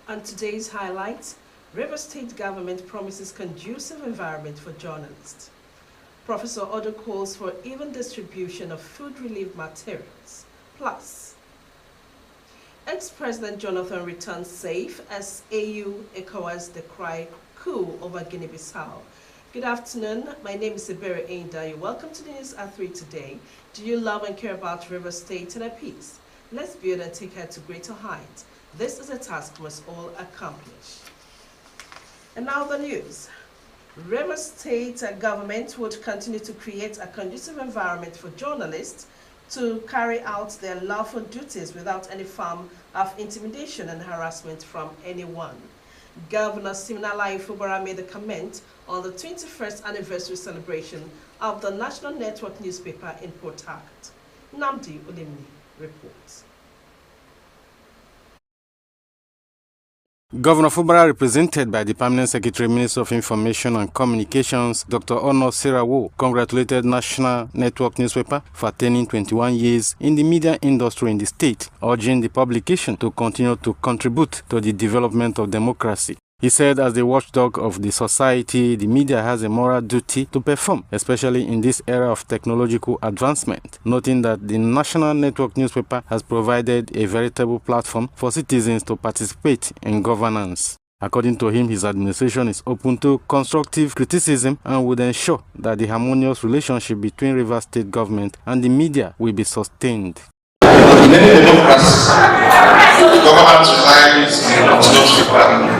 On today's highlights, Rivers State government promises conducive environment for journalists. Professor Odo calls for even distribution of food relief materials. Plus, ex-President Jonathan returns safe as AU ECOWAS decry coup over Guinea-Bissau. Good afternoon. My name is Ebere Ainda. Welcome to the News at 3 today. Do you love and care about Rivers State and at peace? Let's build and take her to greater heights. This is a task we must all accomplish. And now the news. Rivers State government would continue to create a conducive environment for journalists to carry out their lawful duties without any form of intimidation and harassment from anyone. Governor Siminalayi Fubara made a comment on the 21st anniversary celebration of the National Network newspaper in Port Harcourt. Namdi Olimni reports. Governor Fubara, represented by the Permanent Secretary, Minister of Information and Communications, Dr. Ono Sirawo, congratulated National Network newspaper for attaining 21 years in the media industry in the state, urging the publication to continue to contribute to the development of democracy. He said, as the watchdog of the society, the media has a moral duty to perform, especially in this era of technological advancement, noting that the National Network newspaper has provided a veritable platform for citizens to participate in governance. According to him, his administration is open to constructive criticism and would ensure that the harmonious relationship between Rivers State government and the media will be sustained. In any democracy, government relies on newspaper.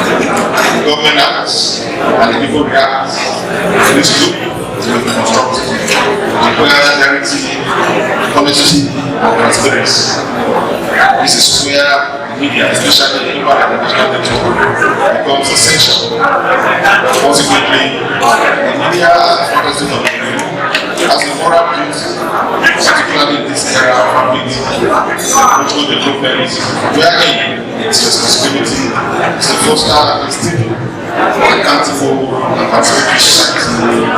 The government acts and the people react. This group is going to be constructive. Requires clarity, honesty, and transparency. This is where media, especially the international network, becomes essential. Consequently, the media, as far as has a moral duty, particularly in this era of rapid cultural development, wherein its responsibility is to foster a stable, accountable, and participatory society,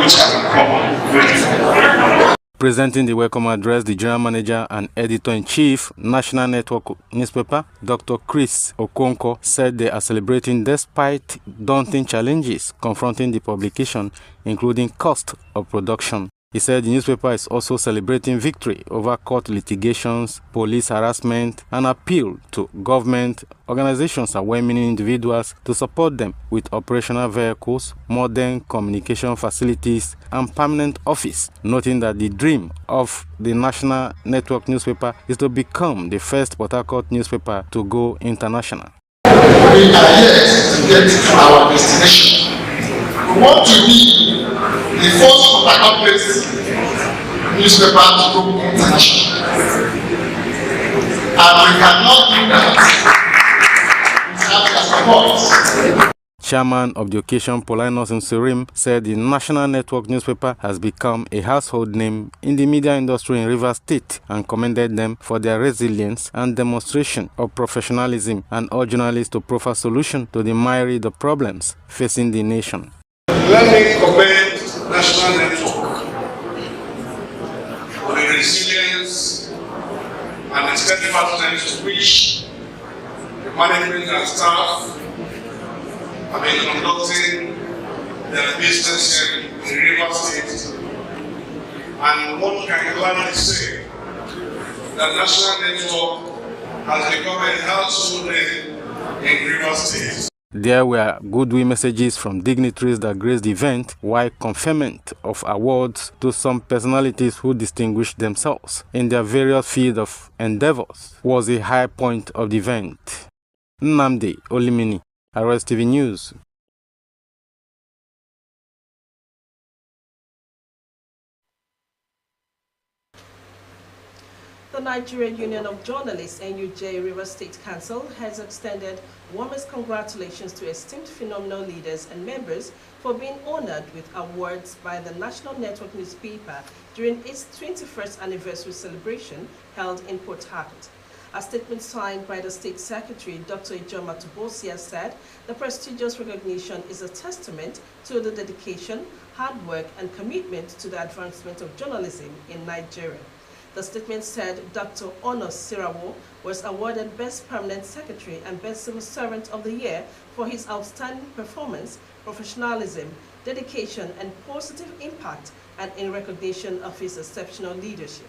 which has become very. Presenting the welcome address, the General Manager and Editor-in-Chief, National Network newspaper, Dr. Chris Okonkwo, said they are celebrating despite daunting challenges confronting the publication, including cost of production. He said the newspaper is also celebrating victory over court litigations, police harassment, and appeal to government organizations and well-meaning individuals to support them with operational vehicles, modern communication facilities, and permanent office, noting that the dream of the National Network newspaper is to become the first Port Harcourt newspaper to go international. We are yet to get to our destination. We want to be the first Port Harcourt-based newspaper to go international. And we cannot do that without their support. Chairman of the occasion, Paulinus Nsirim, said the National Network newspaper has become a household name in the media industry in Rivers State and commended them for their resilience and demonstration of professionalism and urged journalists to proffer solutions to the myriad of problems facing the nation. Let me commend National Network for the resilience and the steadfastness to which the management and staff have been conducting their business in Rivers State. And one can gladly say that National Network has become a household name in Rivers State. There were goodwill messages from dignitaries that graced the event, while conferment of awards to some personalities who distinguished themselves in their various fields of endeavors was a high point of the event. Namdi Olimini, Rstv News. The Nigerian Union of Journalists, NUJ Rivers State Council, has extended warmest congratulations to esteemed phenomenal leaders and members for being honored with awards by the National Network newspaper during its 21st anniversary celebration held in Port Harcourt. A statement signed by the State Secretary, Dr. Ijoma Tubosia, said the prestigious recognition is a testament to the dedication, hard work, and commitment to the advancement of journalism in Nigeria. The statement said Dr. Ono Sirawo was awarded Best Permanent Secretary and Best Civil Servant of the Year for his outstanding performance, professionalism, dedication, and positive impact, and in recognition of his exceptional leadership.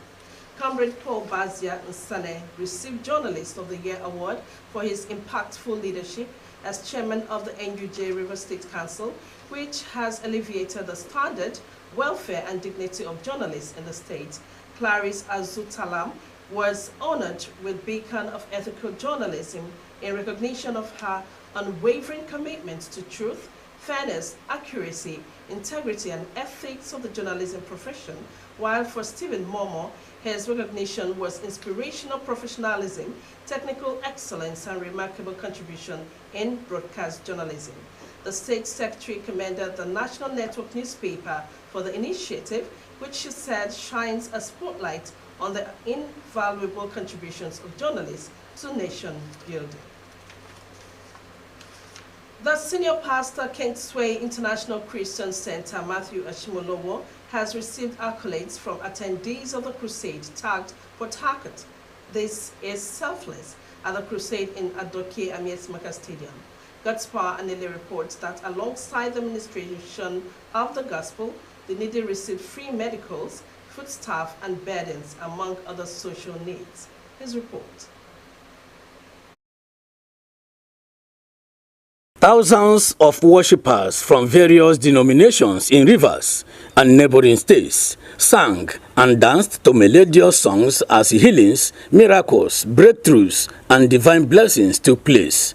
Comrade Paul Bazia Nsane received Journalist of the Year award for his impactful leadership as chairman of the NUJ River State Council, which has alleviated the standard, welfare, and dignity of journalists in the state. Clarice Azutalam was honored with Beacon of Ethical Journalism in recognition of her unwavering commitment to truth, fairness, accuracy, integrity, and ethics of the journalism profession, while for Stephen Momo, his recognition was inspirational professionalism, technical excellence, and remarkable contribution in broadcast journalism. The State Secretary commended the National Network newspaper for the initiative, which she said shines a spotlight on the invaluable contributions of journalists to nation building. The senior pastor, Kingsway International Christian Center, Matthew Ashimolowo, has received accolades from attendees of the crusade tagged for Target. This is selfless at the crusade in Adoke Amiesmaka Stadium. God's Power Anele reports that alongside the administration of the gospel, the needy received free medicals, foodstuff, and beddings, among other social needs. His report. Thousands of worshippers from various denominations in Rivers and neighboring states sang and danced to melodious songs as healings, miracles, breakthroughs, and divine blessings took place.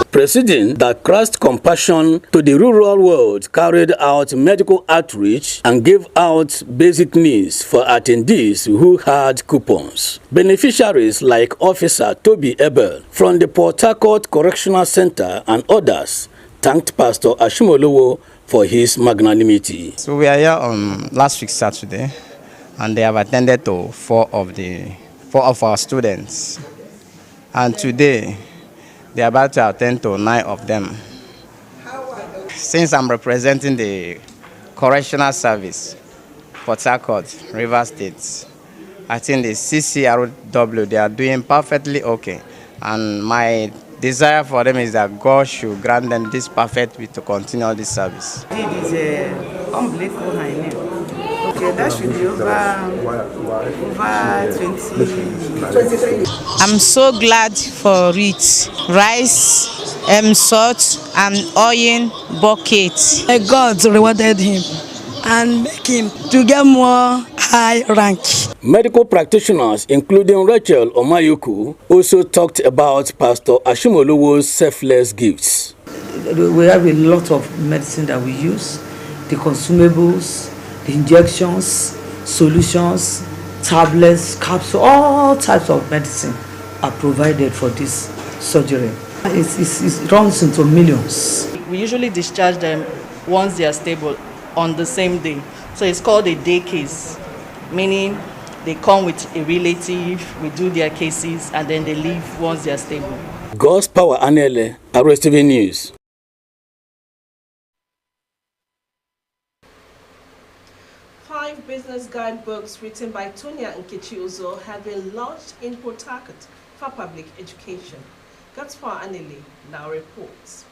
Preceding that Christ's compassion to the rural world carried out medical outreach and gave out basic needs for attendees who had coupons. Beneficiaries like Officer Toby Ebel from the Port Harcourt Correctional Center and others thanked Pastor Ashimolowo for his magnanimity. So we are here on last week Saturday, and they have attended to four of our students, and today they are about to attend to 9 of them. Since I'm representing the correctional service, Port Harcourt, River State, I think the CCRW, they are doing perfectly okay. And my desire for them is that God should grant them this perfect will to continue this service. It is unbelievable high name. Okay, that should be over 23. I'm so glad for it. Rice, salt, and oil bucket. God rewarded him and make him to get more high rank. Medical practitioners, including Rachel Omayuku, also talked about Pastor Ashimolowo's selfless gifts. We have a lot of medicine that we use, the consumables, the injections, solutions, tablets, capsules, all types of medicine are provided for this surgery. It runs into millions. We usually discharge them once they are stable on the same day. So it's called a day case, meaning they come with a relative, we do their cases, and then they leave once they are stable. God's Power Anele, Rstv News. Five business guidebooks written by Tonya Nkechi Uzo have been launched in Port Harcourt for public education. God's Power Anele now reports.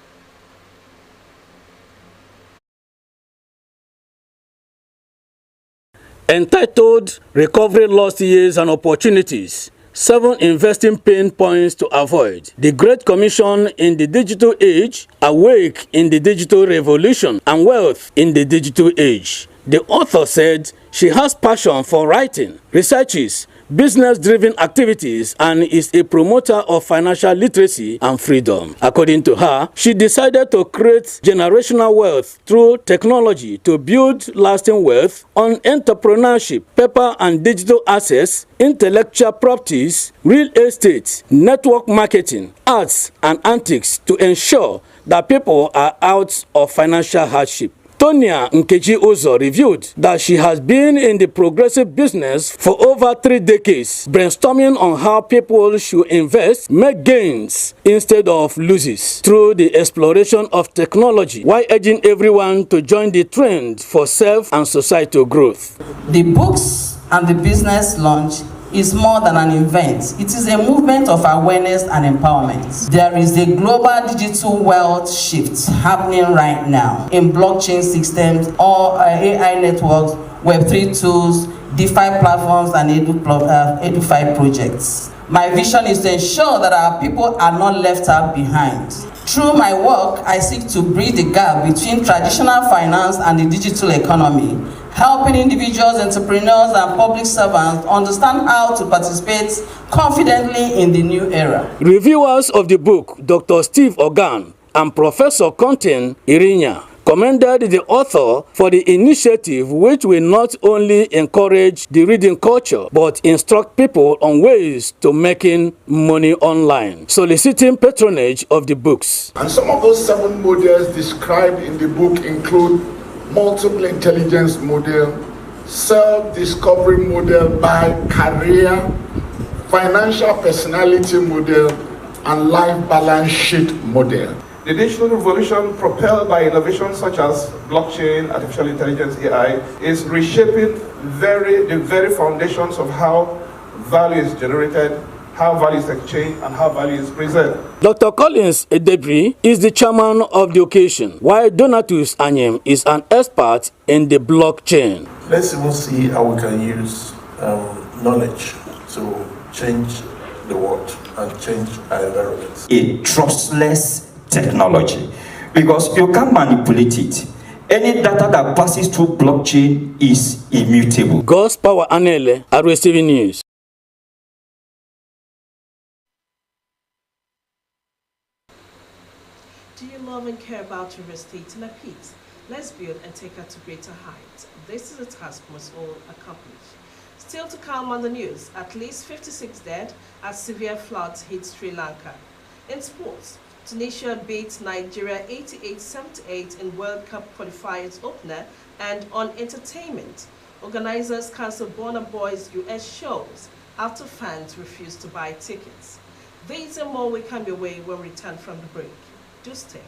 Entitled Recovery Lost Years and Opportunities, 7 investing pain points to avoid. The Great Commission in the Digital Age, Awake in the Digital Revolution, and Wealth in the Digital Age. The author said she has passion for writing, researches, business-driven activities, and is a promoter of financial literacy and freedom. According to her, she decided to create generational wealth through technology to build lasting wealth on entrepreneurship, paper and digital assets, intellectual properties, real estate, network marketing, arts, and antiques to ensure that people are out of financial hardship. Antonia Nkechi Uzo revealed that she has been in the progressive business for over 3 decades, brainstorming on how people should invest, make gains instead of losses through the exploration of technology, while urging everyone to join the trend for self and societal growth. The books and the business launch is more than an event. It is a movement of awareness and empowerment. There is a global digital wealth shift happening right now in blockchain systems or AI networks, Web3 tools, DeFi platforms, and EduFi projects. My vision is to ensure that our people are not left out behind. Through my work, I seek to bridge the gap between traditional finance and the digital economy, helping individuals, entrepreneurs, and public servants understand how to participate confidently in the new era. Reviewers of the book, Dr. Steve Organ and Professor Contin Irinya, commended the author for the initiative, which will not only encourage the reading culture but instruct people on ways to making money online, soliciting patronage of the books. And some of those 7 models described in the book include multiple intelligence model, self-discovery model by career, financial personality model, and life balance sheet model. The digital revolution, propelled by innovations such as blockchain, artificial intelligence, AI, is reshaping the very foundations of how value is generated, how value is exchanged, and how value is preserved. Dr. Collins Edebri is the chairman of the occasion, while Donatus Anyem is an expert in the blockchain. Let's even see how we can use knowledge to change the world and change our environment. A trustless technology, because you can't manipulate it. Any data that passes through blockchain is immutable. God's Power Anele, Rstv News. Do you love and care about your estate in a peace? Let's build and take her to greater heights. This is a task we must all accomplish. Still to come on the news, at least 56 dead as severe floods hit Sri Lanka. In sports, Tunisia beats Nigeria 88-78 in World Cup qualifiers opener. And on entertainment, organizers cancel Burna Boy's US shows after fans refuse to buy tickets. These and more will come your way when we return from the break. Do stay.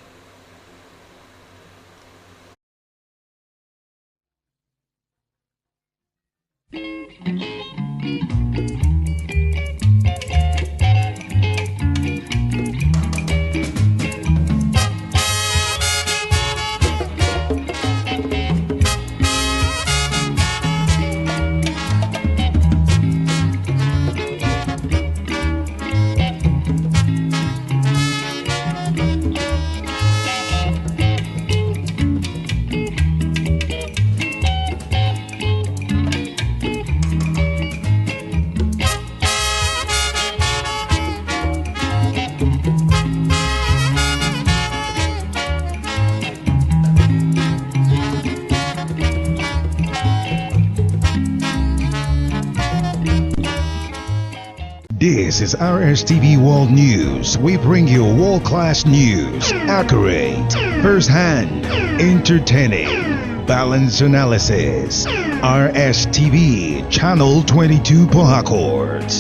This is Rstv World News. We bring you world-class news, accurate, first-hand, entertaining, balanced analysis. Rstv, Channel 22 Port Harcourt.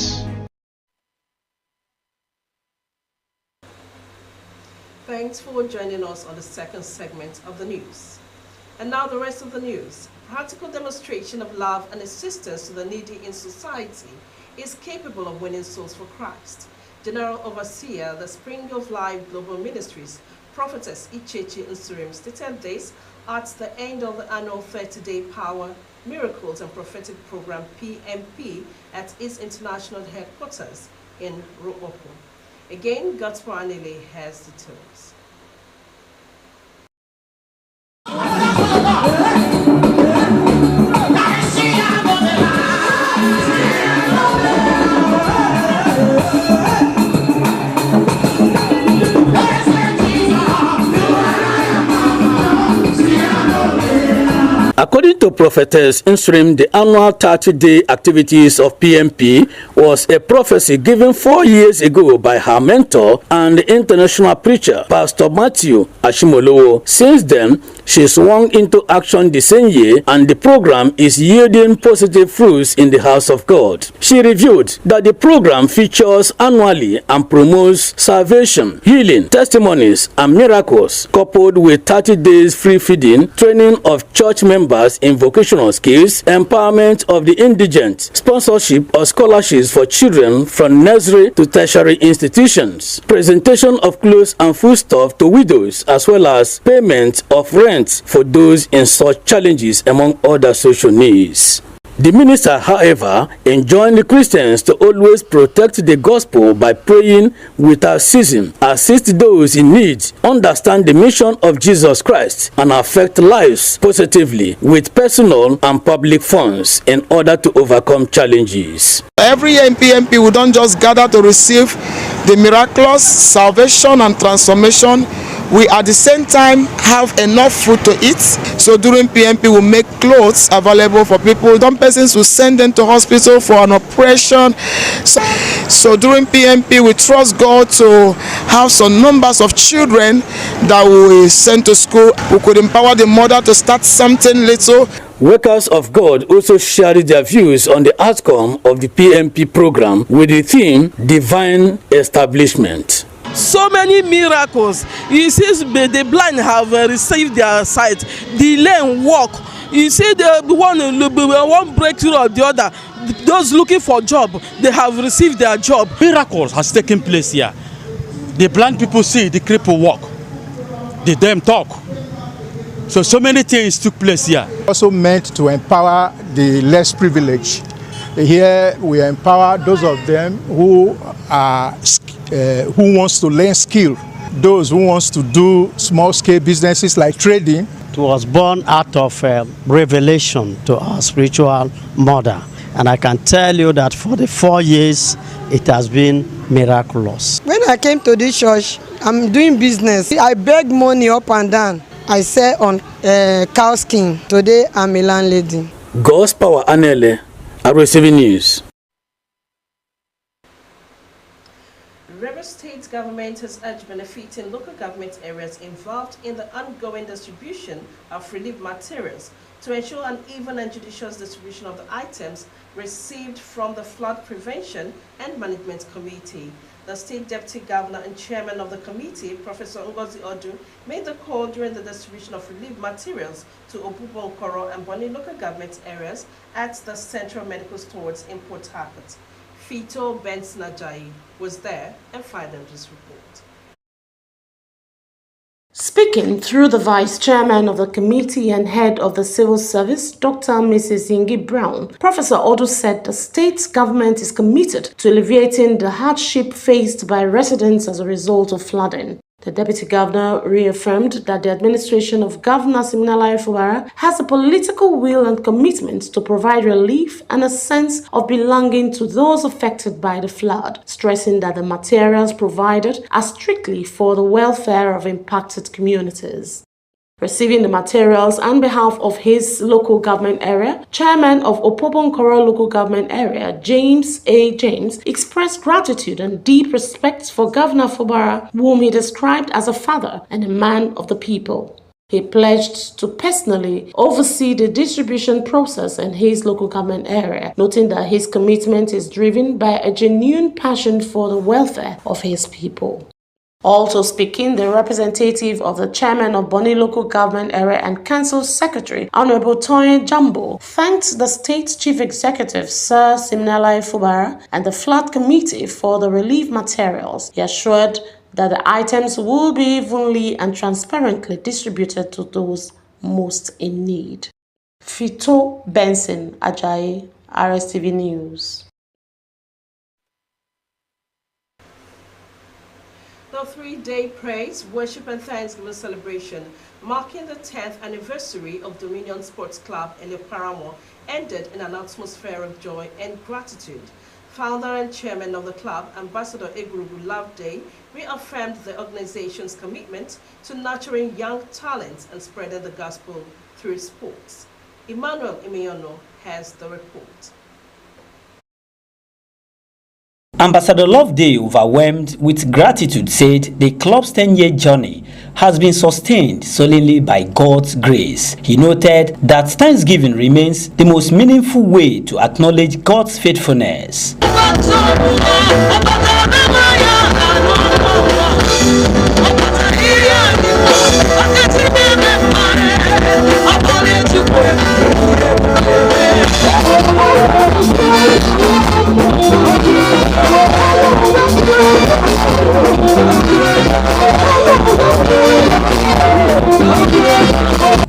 Thanks for joining us on the second segment of the news. And now the rest of the news. Practical demonstration of love and assistance to the needy in society is capable of winning souls for Christ. General Overseer, the Spring of Life Global Ministries, Prophetess Ichechi Nsurim, stated this at the end of the annual 30-day Power, Miracles and Prophetic Program PMP at its international headquarters in Ro'opo. Again, Godspa Anele has details. According to Prophetess Nsurim, the annual 30-day activities of PMP was a prophecy given 4 years ago by her mentor and international preacher, Pastor Matthew Ashimolowo. Since then, She swung into action the same year, and the program is yielding positive fruits in the house of God. She revealed that the program features annually and promotes salvation, healing, testimonies, and miracles, coupled with 30 days free feeding, training of church members in vocational skills, empowerment of the indigent, sponsorship of scholarships for children from nursery to tertiary institutions, presentation of clothes and foodstuff to widows, as well as payment of rent for those in such challenges, among other social needs. The minister, however, enjoined the Christians to always protect the gospel by praying without ceasing, assist those in need, understand the mission of Jesus Christ, and affect lives positively with personal and public funds in order to overcome challenges. Every year in PMP, we don't just gather to receive the miraculous salvation and transformation. We at the same time have enough food to eat. So during PMP, we make clothes available for people. Some persons will send them to hospital for an operation. So during PMP, we trust God to have some numbers of children that we send to school. We could empower the mother to start something little. Workers of God also shared their views on the outcome of the PMP program with the theme Divine Establishment. So many miracles. You see, the blind have received their sight. The lame walk. You see, the one breakthrough or the other. Those looking for job, they have received their job. Miracles has taken place here. The blind people see, the cripple walk. The dumb talk. So many things took place here. Also meant to empower the less privileged. Here we empower those of them who are who wants to learn skill, those who wants to do small-scale businesses like trading. It was born out of revelation to our spiritual mother, and I can tell you that for the 4 years it has been miraculous. When I came to this church, I'm doing business. I beg money up and down. I sell on cow skin. Today I'm a landlady. God's Power Anele, Rstv News. Rivers State government has urged benefiting local government areas involved in the ongoing distribution of relief materials to ensure an even and judicious distribution of the items received from the Flood Prevention and Management Committee. The State Deputy Governor and Chairman of the committee, Professor Ngozi Odu, made the call during the distribution of relief materials to Obubo Okoro and Boni local government areas at the Central Medical Stores in Port Harcourt. Fito Benson Ajayi was there and filed this report. Speaking through the Vice Chairman of the committee and Head of the Civil Service, Dr. Mrs. Yingi Brown, Professor Odu said the state government is committed to alleviating the hardship faced by residents as a result of flooding. The Deputy Governor reaffirmed that the administration of Governor Siminalayi Fubara has a political will and commitment to provide relief and a sense of belonging to those affected by the flood, stressing that the materials provided are strictly for the welfare of impacted communities. Receiving the materials on behalf of his local government area, Chairman of Opobonkoro local government area, James A. James, expressed gratitude and deep respect for Governor Fubara, whom he described as a father and a man of the people. He pledged to personally oversee the distribution process in his local government area, noting that his commitment is driven by a genuine passion for the welfare of his people. Also speaking, the representative of the chairman of Boni Local Government Area and Council Secretary, Honorable Toyin Jambo, thanked the state chief executive, Sir Siminalayi Fubara, and the flood committee for the relief materials. He assured that the items will be evenly and transparently distributed to those most in need. Fito Benson Ajayi, Rstv News. The three-day praise, worship and thanksgiving celebration marking the 10th anniversary of Dominion Sports Club in Paramo ended in an atmosphere of joy and gratitude. Founder and chairman of the club, Ambassador Egrubu Loveday, reaffirmed the organization's commitment to nurturing young talents and spreading the gospel through sports. Emmanuel Imiono has the report. Ambassador Loveday, overwhelmed with gratitude, said the club's 10-year journey has been sustained solely by God's grace. He noted that Thanksgiving remains the most meaningful way to acknowledge God's faithfulness.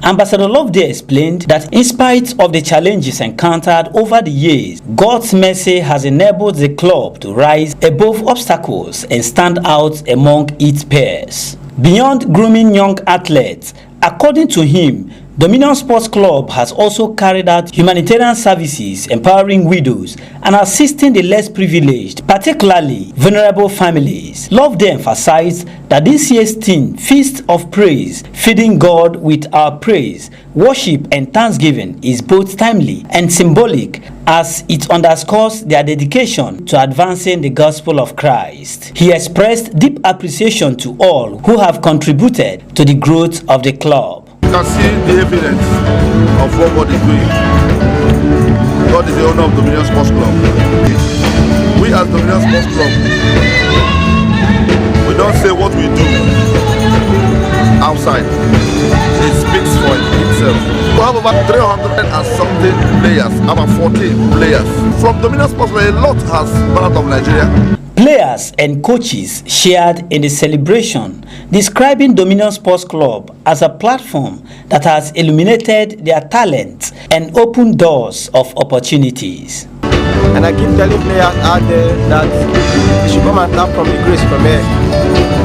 Ambassador Loveday explained that in spite of the challenges encountered over the years, God's mercy has enabled the club to rise above obstacles and stand out among its peers. Beyond grooming young athletes, according to him, Dominion Sports Club has also carried out humanitarian services, empowering widows and assisting the less privileged, particularly vulnerable families. Loveday emphasized that this year's theme, Feast of Praise, feeding God with our praise, worship and thanksgiving, is both timely and symbolic as it underscores their dedication to advancing the gospel of Christ. He expressed deep appreciation to all who have contributed to the growth of the club. You can see the evidence of what God is doing. God is the owner of Dominion Sports Club. We as Dominion Sports Club, we don't say what we do outside. It speaks for itself. We have about 300 and something players, about 14 players. From Dominion Sports Club, a lot has gone out of Nigeria. Players and coaches shared in the celebration, describing Dominion Sports Club as a platform that has illuminated their talents and opened doors of opportunities. And I keep telling players out there that they should come and tap from the grace from here.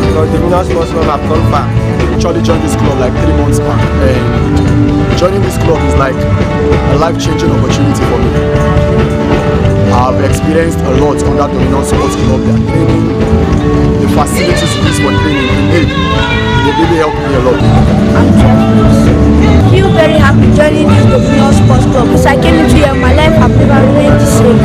Because Dominion Sports Club have gone far. I actually joined this club like 3 months back. And joining this club is like a life-changing opportunity for me. I've experienced a lot on that Dominion Sports Club. Their training, the facilities used for training, they really helped me a lot. I feel very happy joining this Dominion Sports Club because I came into here, my life have never remained the same.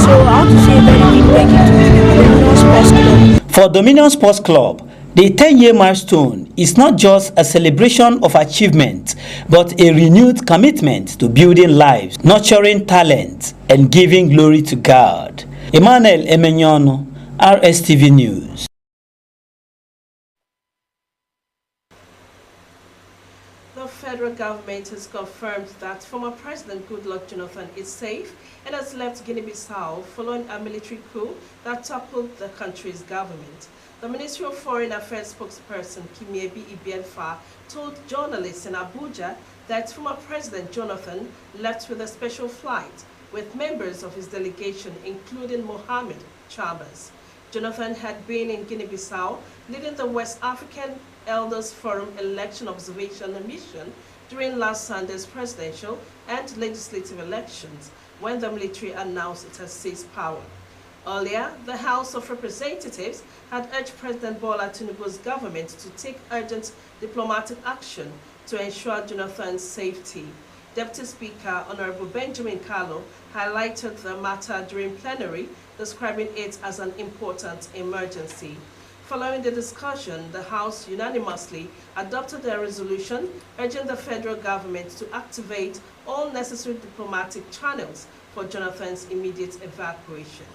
So I want to say a very big thank you to Dominion Sports Club. For Dominion Sports Club, the 10-year milestone is not just a celebration of achievement, but a renewed commitment to building lives, nurturing talent, and giving glory to God. Emmanuel Emenyono, Rstv News. The federal government has confirmed that former President Goodluck Jonathan is safe and has left Guinea-Bissau following a military coup that toppled the country's government. The Ministry of Foreign Affairs spokesperson Kimiebi Ibienfa told journalists in Abuja that former President Jonathan left with a special flight with members of his delegation, including Mohamed Chambers. Jonathan had been in Guinea-Bissau leading the West African Elders Forum election observation mission during last Sunday's presidential and legislative elections when the military announced it has seized power. Earlier, the House of Representatives had urged President Bola Tinubu's government to take urgent diplomatic action to ensure Jonathan's safety. Deputy Speaker Honorable Benjamin Kalu highlighted the matter during plenary, describing it as an important emergency. Following the discussion, the House unanimously adopted a resolution urging the federal government to activate all necessary diplomatic channels for Jonathan's immediate evacuation.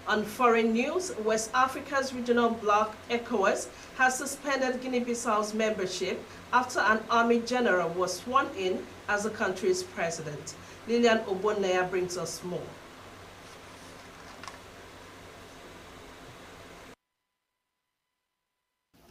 On foreign news, West Africa's regional bloc, ECOWAS, has suspended Guinea-Bissau's membership after an army general was sworn in as the country's president. Lillian Obonaya brings us more.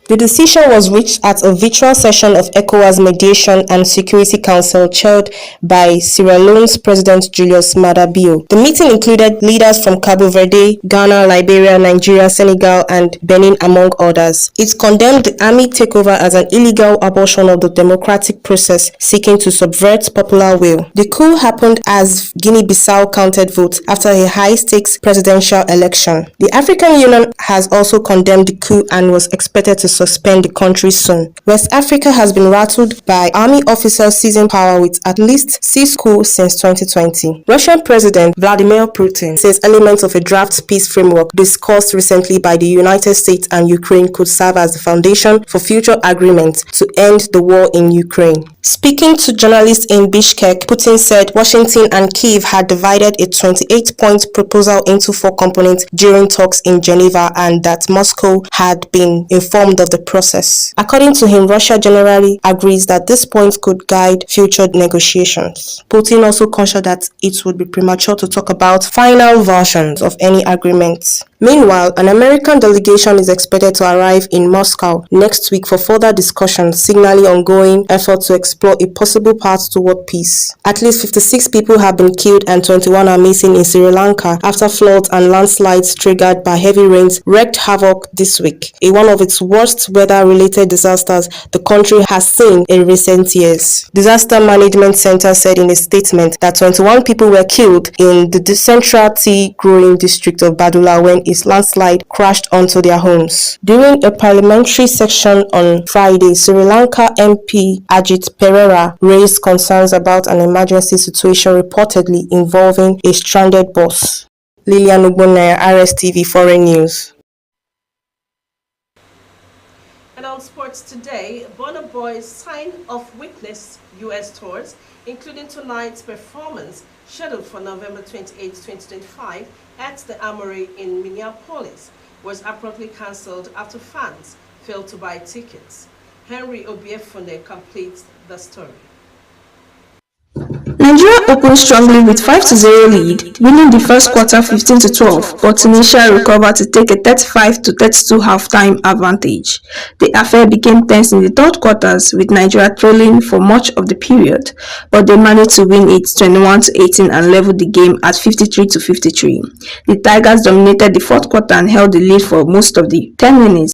The decision was reached at a virtual session of ECOWAS Mediation and Security Council chaired by Sierra Leone's President Julius Maada Bio. The meeting included leaders from Cabo Verde, Ghana, Liberia, Nigeria, Senegal, and Benin, among others. It condemned the army takeover as an illegal abortion of the democratic process seeking to subvert popular will. The coup happened as Guinea-Bissau counted votes after a high-stakes presidential election. The African Union has also condemned the coup and was expected to suspend the country soon. West Africa has been rattled by army officers seizing power with at least 6 coups since 2020. Russian President Vladimir Putin says elements of a draft peace framework discussed recently by the United States and Ukraine could serve as the foundation for future agreements to end the war in Ukraine. Speaking to journalists in Bishkek, Putin said Washington and Kyiv had divided a 28-point proposal into 4 components during talks in Geneva and that Moscow had been informed of the process. According to him, Russia generally agrees that this point could guide future negotiations. Putin also cautioned that it would be premature to talk about final versions of any agreement. Meanwhile, an American delegation is expected to arrive in Moscow next week for further discussions, signaling ongoing efforts to explore a possible path toward peace. At least 56 people have been killed and 21 are missing in Sri Lanka after floods and landslides triggered by heavy rains wreaked havoc this week, one of its worst weather-related disasters the country has seen in recent years. Disaster Management Center said in a statement that 21 people were killed in the central tea growing district of Badula when a landslide crashed onto their homes. During a parliamentary session on Friday, Sri Lanka MP Ajit Pereira raised concerns about an emergency situation reportedly involving a stranded bus. Lilian Ugbonaya, Rstv Foreign News. And on sports today, Burna Boy's sign of witness US tours, including tonight's performance scheduled for November 28, 2025 at the Armory in Minneapolis, was abruptly cancelled after fans failed to buy tickets. Henry Obiefune completes the story. Nigeria opened strongly with 5-0 lead, winning the first quarter 15-12, but Tunisia recovered to take a 35-32 halftime advantage. The affair became tense in the third quarters, with Nigeria trailing for much of the period, but they managed to win it 21-18 and leveled the game at 53-53. The Tigers dominated the fourth quarter and held the lead for most of the 10 minutes.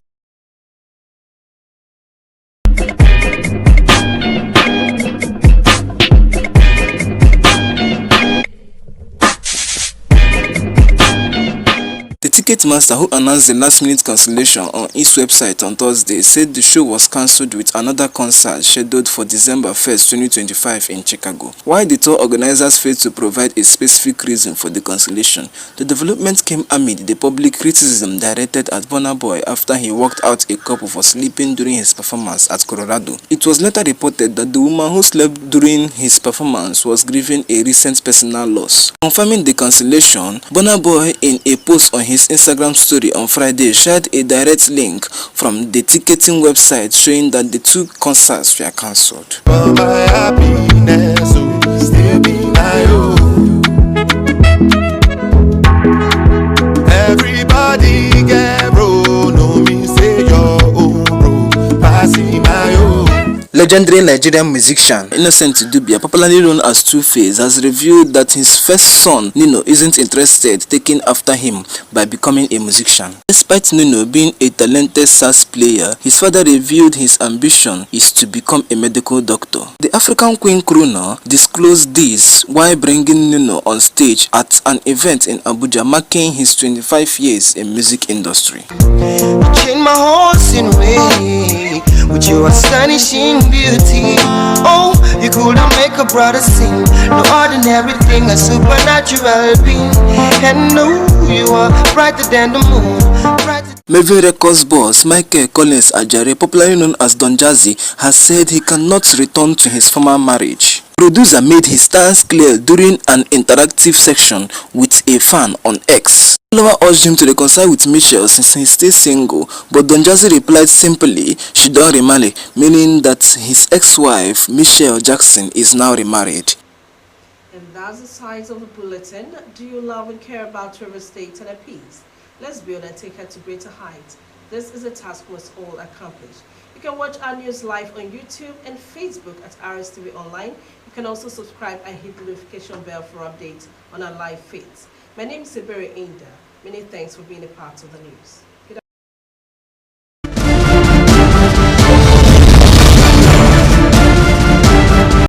The Ticketmaster, who announced the last-minute cancellation on its website on Thursday, said the show was cancelled with another concert scheduled for December 1st, 2025 in Chicago. While the tour organizers failed to provide a specific reason for the cancellation, the development came amid the public criticism directed at Burna Boy after he walked out a couple for sleeping during his performance at Colorado. It was later reported that the woman who slept during his performance was grieving a recent personal loss. Confirming the cancellation, Burna Boy, in a post on his Instagram story on Friday, shared a direct link from the ticketing website showing that the 2 concerts were cancelled. Everybody get bro, no me say your own bro, passing my own. Legendary Nigerian musician Innocent Idubia, popularly known as Two-Face, has revealed that his first son, Nino, isn't interested taking after him by becoming a musician. Despite Nino being a talented sax player, his father revealed his ambition is to become a medical doctor. The African Queen crooner disclosed this while bringing Nino on stage at an event in Abuja marking his 25 years in music industry. Change my horse in way with your astonishing beauty. Oh, you couldn't make a brother sing. No ordinary thing, a supernatural being. And no, you are brighter than the moon. Maven Records boss Michael Collins Ajare, popularly known as Don Jazzy, has said he cannot return to his former marriage. Producer made his stance clear during an interactive section with a fan on X. Follower urged him to reconcile with Michelle since he stays single, but Don Jazzy replied simply, "She don't remarry," meaning that his ex-wife, Michelle Jackson, is now remarried. And that's the size of the bulletin. Do you love and care about River State and peace? Let's build and take her to greater heights. This is a task we must all accomplish. You can watch our news live on YouTube and Facebook at Rstv Online. You can also subscribe and hit the notification bell for updates on our live feeds. My name is Ebere Inda. Many thanks for being a part of the news.